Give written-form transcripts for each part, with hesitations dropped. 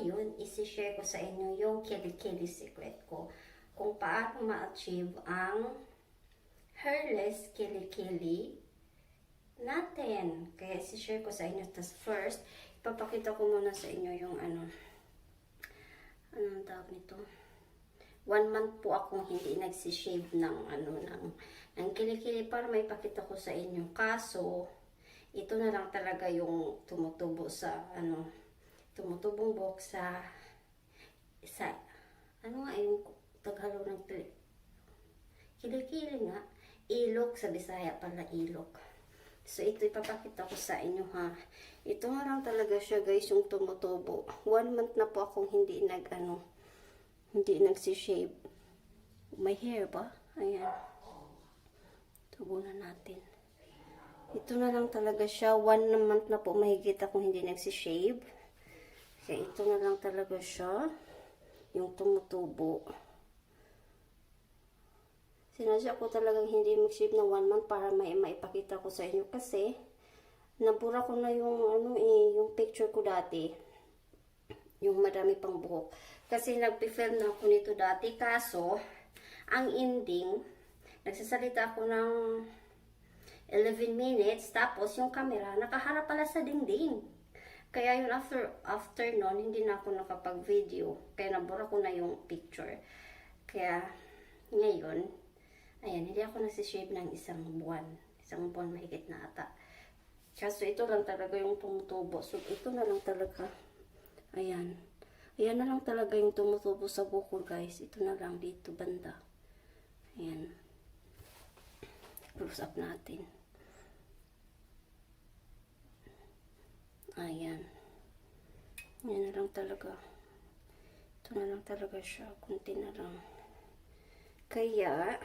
ngayon, isi-share ko sa inyo yung kilikili secret ko. Kung paano ma-achieve ang hairless kilikili natin. Kaya isi-share ko sa inyo. Tapos first, ipapakita ko muna sa inyo yung anong tawag nito. 1 month po akong hindi nagsishave ng ng kilikili para may pakita ko sa inyo. Kaso, ito na lang talaga yung tumutubo sa tumutubong buhok sa ano nga yung Tagalog ng kilikili nga, ilok sa Bisaya pala, ilok. So ito ipapakita ko sa inyo ha. Ito nga lang talaga siya guys, yung tumutubo. 1 month na po akong hindi nagsishave. May hair ba? Ayan. Tubo na natin. Ito na lang talaga siya. 1 month na po mahigit akong hindi nagsishave. Kaya ito na lang talaga siya. Yung tumutubo. Sinadya ko talagang hindi mag-shave ng 1 month para maipakita ko sa inyo. Kasi, nabura ko na yung yung picture ko dati. Yung madami pang buhok. Kasi nag-film na ako nito dati. Kaso, ang ending, nagsasalita ako ng 11 minutes, tapos yung camera, nakaharap pala sa dingding. Kaya yun, after nun, hindi na ako nakapag-video. Kaya nabura ko na yung picture. Kaya, ngayon, ayan, hindi ako nagsishave ng 1 buwan. 1 buwan mahigit na ata. Kaso ito lang talaga yung tumutubo. So, ito na lang talaga. Ayan. Ayan na lang talaga yung tumutubo sa buko, guys. Ito na lang dito, banda. Ayan. Close up natin. Ayan. Yan na lang talaga. Ito na lang talaga siya. Kunti na lang. Kaya,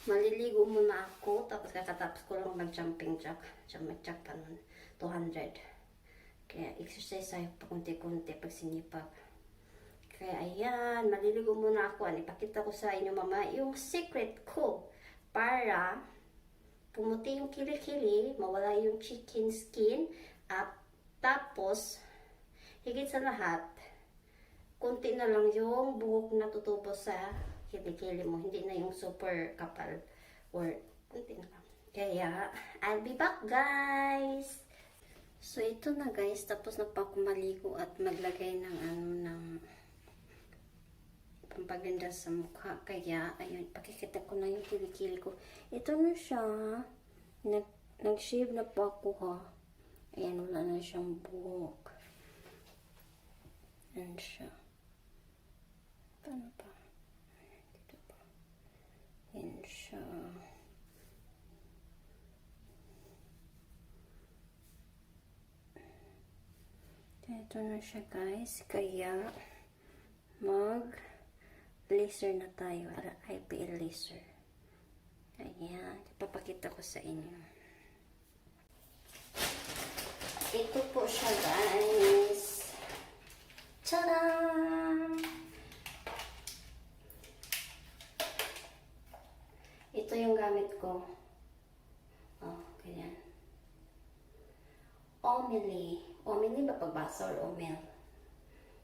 maliligo muna ako. Tapos kakatapos ko lang mag-jumping jack. Jumping jack pa nun. 200. Kaya exercise tayo pa kunti-kunti pag sinipag. Kaya ayan, maliligo muna ako. Ipakita ko sa inyo mama yung secret ko. Para pumuti yung kilikili, mawala yung chicken skin, at tapos, higit sa lahat, kunti na lang yung buhok na tutubo sa kilikili mo. Hindi na yung super kapal. Or, kunti na lang. Kaya, I'll be back, guys! So, ito na, guys. Tapos na pa ako maligo at maglagay ng ng pampaganda sa mukha. Kaya, ayun, pakikita ko na yung kilikili ko. Ito na siya. Nag-shave na po ako, ha. Ayan, wala na siyang buhok. Ayan siya. Paano pa? Dito pa. Ayan siya. Ito na siya, guys. Kaya, mag-laser na tayo. IPL laser. Ayan. Ipapakita ko sa inyo. Ito po siya, guys. Tada! Ito yung gamit ko. Oh, ganyan. Omili. Omili ba pagbasa or omel?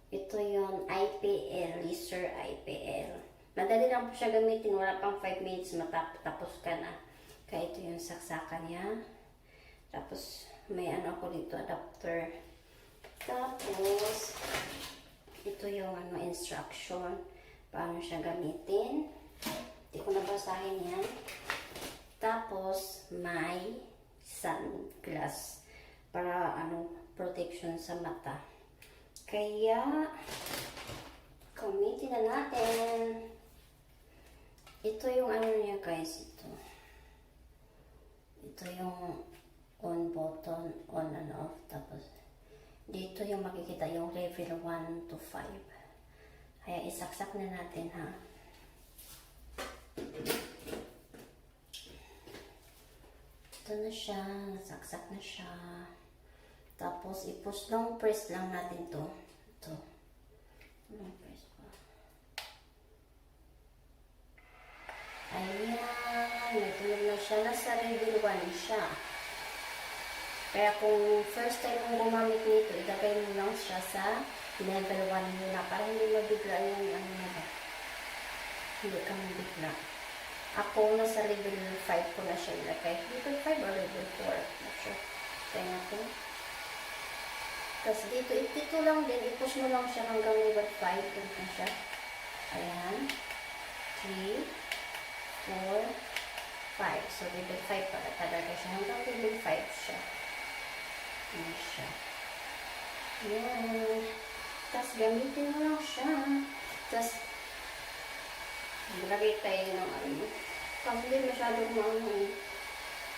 Ito yung IPL, laser IPL. Madali lang po siya gamitin. Wala pang 5 minutes matapos ka na. Kaya ito yung saksakan niya. Tapos, may ako dito, adapter. Tapos, ito yung instruction. Paano siya gamitin. Hindi ko nabasahin yan. Tapos, may sunglass. Para, protection sa mata. Kaya, gamitin na natin. Ito yung niya, guys. Ito yung on button, on and off. Tapos, dito yung makikita yung level 1 to 5. Kaya isaksak na natin, ha. Ito na siya. Nasaksak na siya. Tapos, i-push long press lang natin to. Ito. Long press pa. Ayan. Natulog na siya. Nasa level 1 siya. Kaya kung first time mong gumamit nito, ilagay mo lang siya sa level 1 muna para hindi mabigla yung ano na ba. Hindi ka mabigla. Ako, nasa level 5 ko na siya ilagay. Level 5 or level 4? Not sure. Try natin. Tapos dito lang din, i-push mo lang siya hanggang level 5. Ganito siya. Ayan. 3, 4, 5. So, level 5 pala talaga siya. Hanggang level 5 siya. Ayan siya. Ayan. Tapos, gamitin mo lang siya. Tapos, lagay tayo ng ano. Kasi hindi masyadong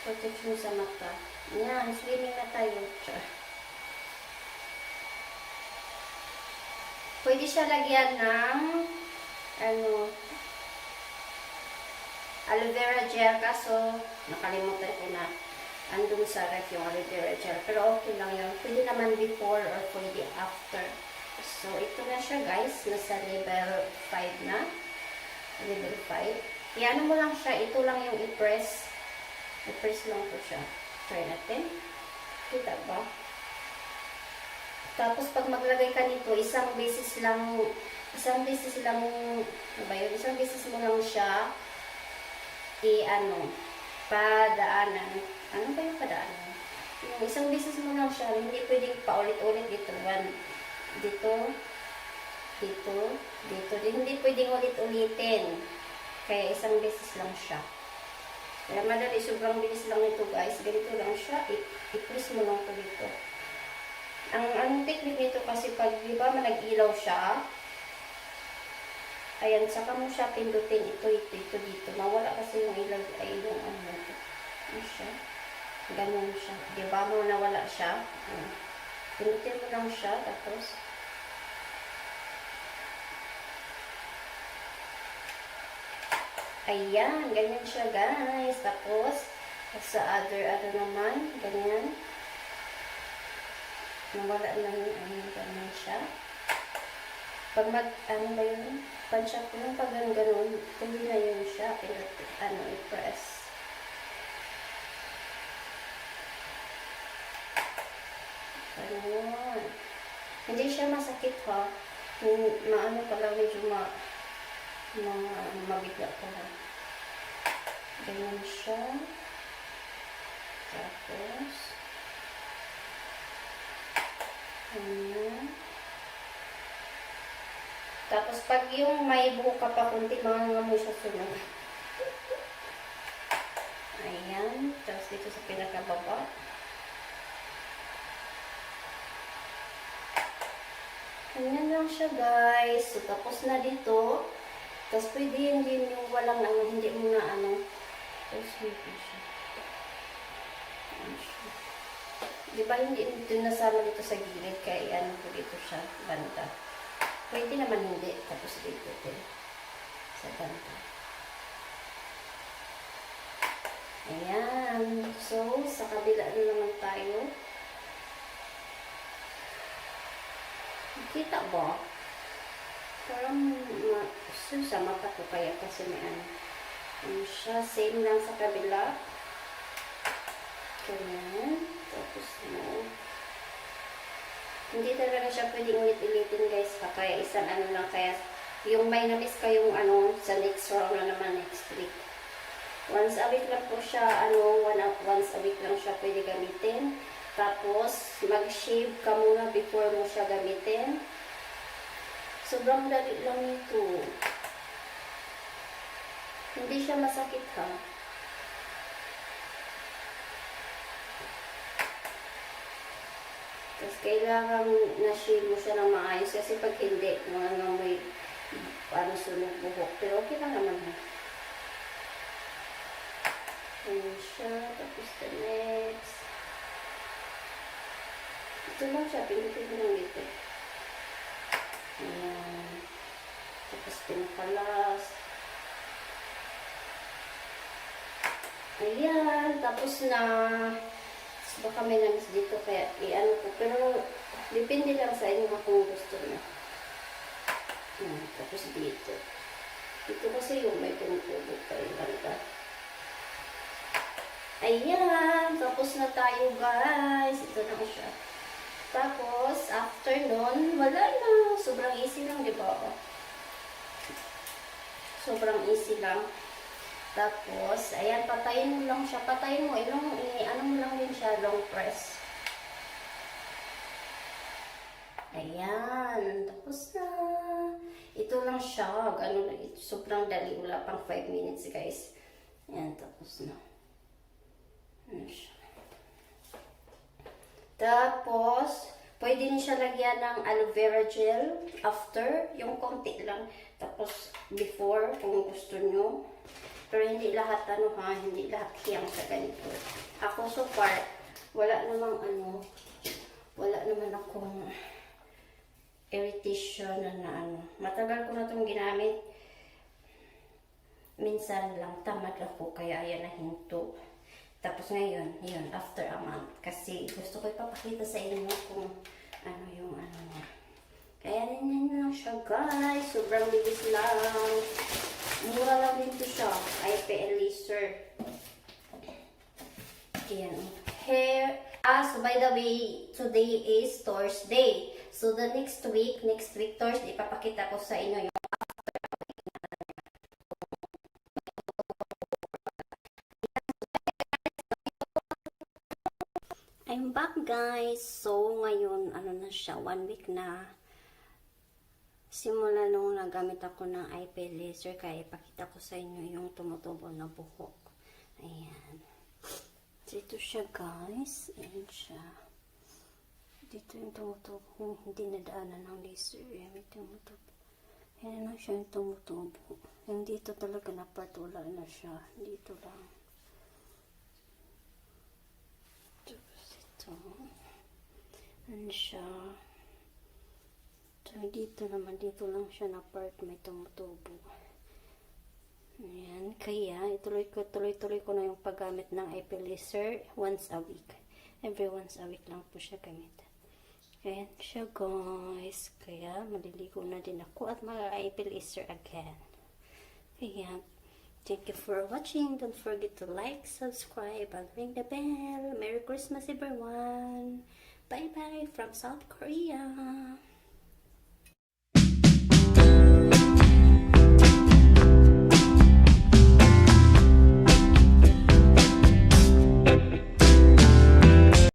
protection sa mata. Ayan, swimming na tayo. Pwede siya lagyan ng aloe vera gel, kaso nakalimutan ko na andun sa ref yung aloe vera gel. Pero okay lang yun. Pwede naman before or pwede after. So, ito na siya guys. Nasa level 5 na. Level 5. Iano mo lang siya. Ito lang yung i-press. I-press lang po siya. Try natin. Kita ba? Tapos, pag maglagay ka nito, isang beses lang, ano ba yun? Isang beses mo lang siya padaanan. Ano ba yung padaanan? Yung isang beses mo lang siya, hindi pwedeng paulit-ulit dito. Dito. Hindi pwedeng ulit-ulitin. Kaya isang beses lang siya. Kaya madali, sobrang bilis lang ito guys. Ganito lang siya. I-press mo lang ito dito. Ang technique nito kasi pag, di ba, nag-ilaw siya, ayan, saka mo siya pindutin ito, dito. Nawala kasi yung ilaw, ay yung ano siya. Ganun siya. Di ba, nawala siya. Pindutin mo lang siya, tapos, ayan, ganyan siya guys. Tapos, sa other naman, ganyan. Nawala lang yung ganyan siya. Pag ano ba yun? Punch-up yung pag ganun, hindi na yun siya. I-press. Ganun. Hindi siya masakit ha. Maano pa lang, medyo mabigla pa lang. Ganyan siya. Tapos, ayan. Tapos, pag yung may buhok ka pa kunti, mga mo siya sunod. Ayan. Tapos, dito sa pinakababa. Ganyan lang siya, guys. So, tapos na dito. Tapos, pwede yun din yung walang hindi mo na tapos, pwede siya. Ayan siya. Diba, hindi nasama dito sa gilid, kaya ko dito siya, banda. Pwede naman hindi, tapos dito din, sa banda. Ayan. So, sa kabila na naman tayo. Kita ba? Parang, sa mata ko kaya kasi may siya, same lang sa kabila. Ganyan. Tapos mo. Hindi talaga siya pwedeng ulit-ulitin guys. Kaya isang lang. Kaya yung may na-miss kayong sa next round na naman next week. Once a week lang po siya, once a week lang siya pwede gamitin. Tapos, mag-shave ka muna before mo siya gamitin. Sobrang dali lang ito. Hindi siya masakit ha. Tapos, kailangan na-shave mo siya ng maayos. Kasi pag hindi, may sunog buhok. Pero okay lang naman. Ayan siya. Tapos, the next. Ito lang siya. Pinutin mo lang dito. Ayan. Tapos, pinakalas. Ayan. Tapos na. Baka may namis dito kaya ko. Pero, depende lang sa inyo kung gusto na. Tapos dito. Dito kasi yung may tumutubo kayo banda. Ayan. Tapos na tayo guys. Ito na siya. Tapos, after nun, wala na. Sobrang easy lang, di ba? Sobrang easy lang. Tapos, ayan, patayin mo lang siya. Patayin mo, ano mo lang din siya, long press. Ayan, tapos na. Ito lang siya. Sobrang dali. Wala pang 5 minutes, guys. Ayan, tapos na. Ayan siya. Tapos, pwede din siya lagyan ng aloe vera gel after, yung konti lang. Tapos, before, kung gusto nyo. Pero hindi lahat, hindi lahat hiyang sa ganito. Ako, so far, wala naman akong irritation na Matagal ko na itong ginamit. Minsan lang, tamad ako, kaya ayan na hinto. Tapos ngayon, yun, after a month. Kasi gusto ko ipapakita sa inyo kung yung niya. Kaya yan lang siya, guys. Sobrang bilis lang. Mura lang din to siya. IPL laser. Ayan. Hair. So by the way, today is Thursday. So the next week Thursday, ipapakita ko sa inyo yung I'm back, guys. So, ngayon, na siya, 1 week na. Simula nung nagamit ako ng IPL laser, kaya ipakita ko sa inyo yung tumutubo na buhok. Ayan. Dito siya, guys. Ayan siya. Dito yung tumutubo. Yung hindi nadaanan ng laser. Ayan, may tumutubo. Ayan na siya yung tumutubo. Yung dito talaga na part, wala na siya. Dito lang. Ano siya? So, dito lang siya na part, may tumutubo. Ayan, kaya tuloy ko na yung paggamit ng IPL laser once a week. Every once a week lang po siya gamitin. Ayan siya, guys. Kaya maliligo na din ako at mag-IPL laser again. Kaya, thank you for watching. Don't forget to like, subscribe, and ring the bell. Merry Christmas, everyone. Bye-bye from South Korea.